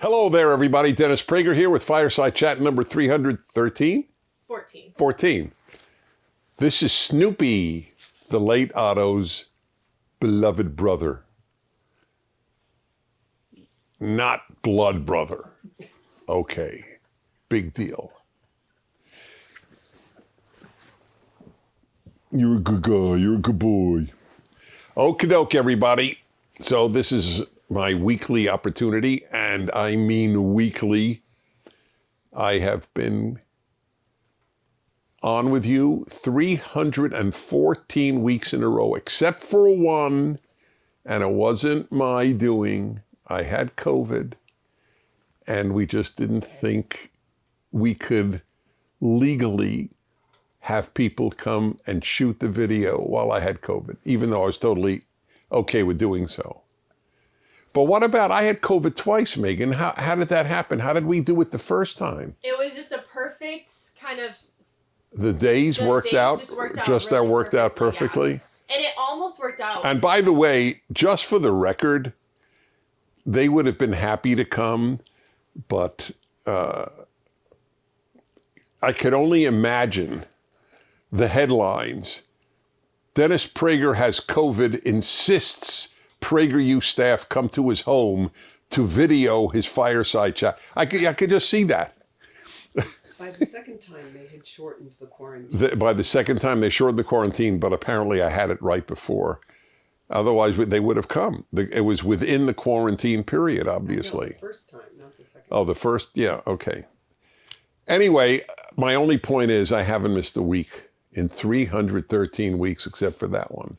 Hello there, everybody. Dennis Prager here with Fireside Chat number 313? 14. This is Snoopy, the late Otto's beloved brother. Not blood brother. Okay, big deal. You're a good guy. You're a good boy. Okie doke, everybody. So this is my weekly opportunity, and I mean weekly. I have been on with you 314 weeks in a row, except for one, and it wasn't my doing. I had COVID, and we just didn't think we could legally have people come and shoot the video while I had COVID, even though I was totally okay with doing so. But what about, I had COVID twice, Megan. How did that happen? How did we do it the first time? It was just a perfect kind of... The days worked out perfectly. Yeah. And it almost worked out. And by the way, just for the record, they would have been happy to come, but I could only imagine the headlines. Dennis Prager has COVID, insists PragerU staff come to his home to video his fireside chat. I could just see that. By the second time, they had shortened the quarantine. By the second time, they shortened the quarantine, but apparently I had it right before. Otherwise, they would have come. It was within the quarantine period, obviously. No, the first time, not the second. Oh, the first? Yeah, okay. Anyway, my only point is I haven't missed a week in 313 weeks except for that one.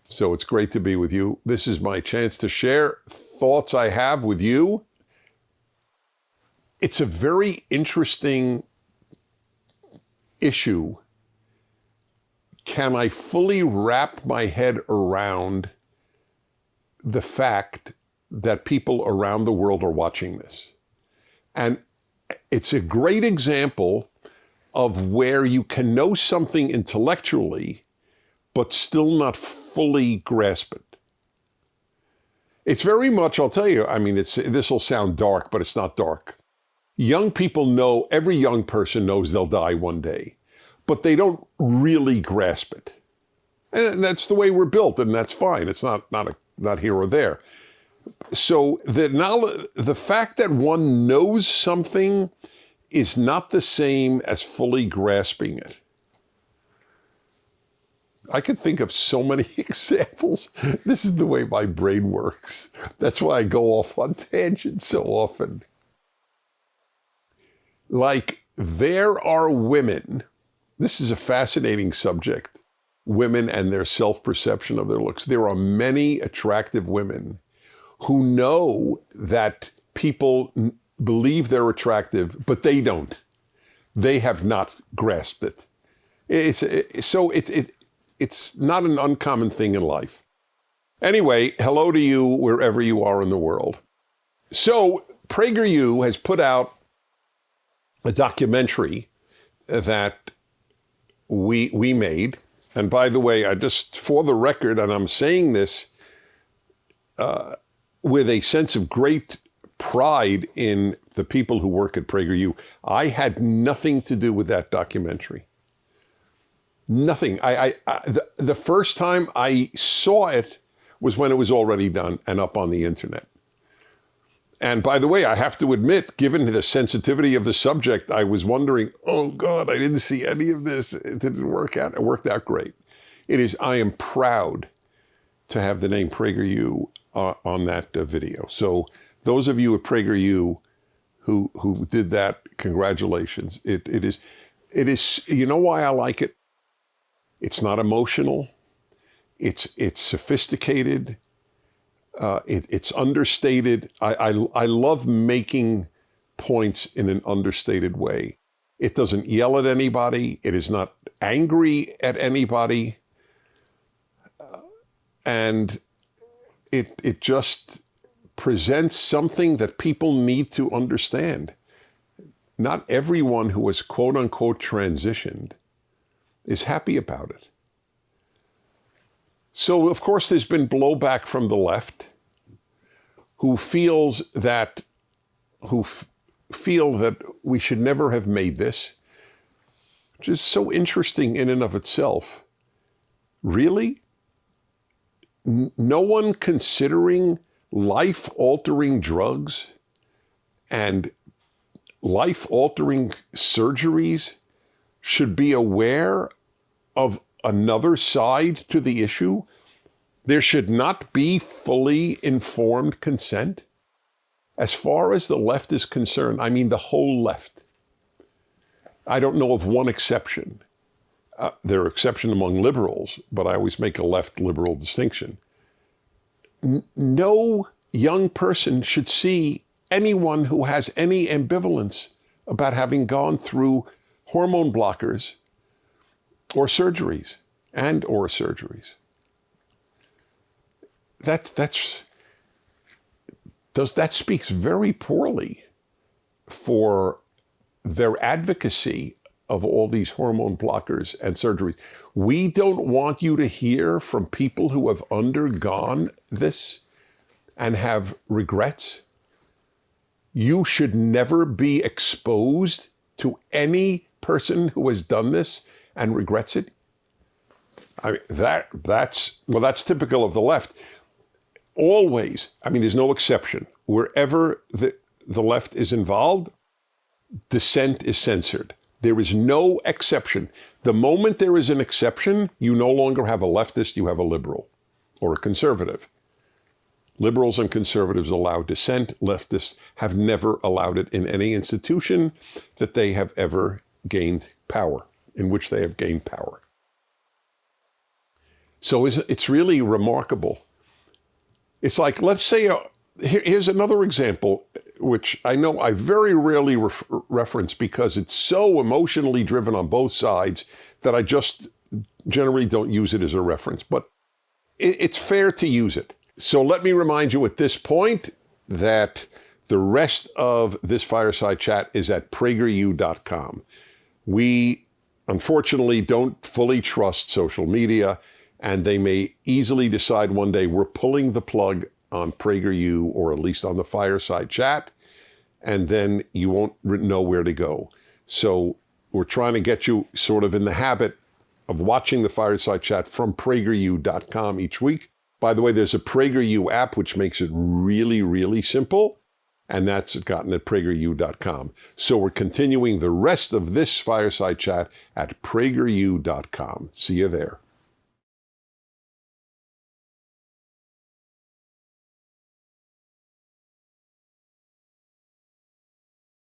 So it's great to be with you. This is my chance to share thoughts I have with you. It's a very interesting issue. Can I fully wrap my head around the fact that people around the world are watching this? And it's a great example of where you can know something intellectually, but still not fully grasp it. It's very much, I'll tell you, I mean, this will sound dark, but it's not dark. Young people know, every young person knows they'll die one day, but they don't really grasp it. And that's the way we're built, and that's fine. It's not here or there. So the fact that one knows something is not the same as fully grasping it. I could think of so many examples. This is the way my brain works. That's why I go off on tangents so often. Like, there are women, this is a fascinating subject, women and their self-perception of their looks. There are many attractive women who know that people believe they're attractive, but they don't. They have not grasped it. It's not an uncommon thing in life. Anyway, hello to you wherever you are in the world. So PragerU has put out a documentary that we made. And by the way, I just, for the record, and I'm saying this with a sense of great pride in the people who work at PragerU, I had nothing to do with that documentary. Nothing. The first time I saw it was when it was already done and up on the internet. And by the way, I have to admit, given the sensitivity of the subject, I was wondering, oh God, I didn't see any of this. It didn't work out. It worked out great. I am proud to have the name PragerU on that video. So those of you at PragerU who did that, congratulations. It is, you know why I like it? It's not emotional. It's sophisticated. It's understated. I love making points in an understated way. It doesn't yell at anybody. It is not angry at anybody. And it just presents something that people need to understand. Not everyone who has quote unquote transitioned is happy about it. So, of course, there's been blowback from the left who feels that who feel that we should never have made this, which is so interesting in and of itself. Really? No one considering life-altering drugs and life-altering surgeries should be aware of another side to the issue? There should not be fully informed consent? As far as the left is concerned, I mean the whole left. I don't know of one exception. There are exceptions among liberals, but I always make a left-liberal distinction. No young person should see anyone who has any ambivalence about having gone through hormone blockers or surgeries or surgeries. That speaks very poorly for their advocacy of all these hormone blockers and surgeries. We don't want you to hear from people who have undergone this and have regrets. You should never be exposed to any person who has done this and regrets it. I mean, that's typical of the left. Always, I mean, there's no exception. Wherever the left is involved, dissent is censored. There is no exception. The moment there is an exception, you no longer have a leftist, you have a liberal or a conservative. Liberals and conservatives allow dissent. Leftists have never allowed it in any institution that they have ever gained power, in which they have gained power. So it's really remarkable. It's like, let's say, here's another example, which I know I very rarely reference because it's so emotionally driven on both sides that I just generally don't use it as a reference, but it's fair to use it. So let me remind you at this point that the rest of this Fireside Chat is at PragerU.com. We, unfortunately, don't fully trust social media, and they may easily decide one day we're pulling the plug on PragerU, or at least on the Fireside Chat, and then you won't know where to go. So we're trying to get you sort of in the habit of watching the Fireside Chat from PragerU.com each week. By the way, there's a PragerU app, which makes it really, really simple, and that's gotten at PragerU.com. So we're continuing the rest of this Fireside Chat at PragerU.com. See you there.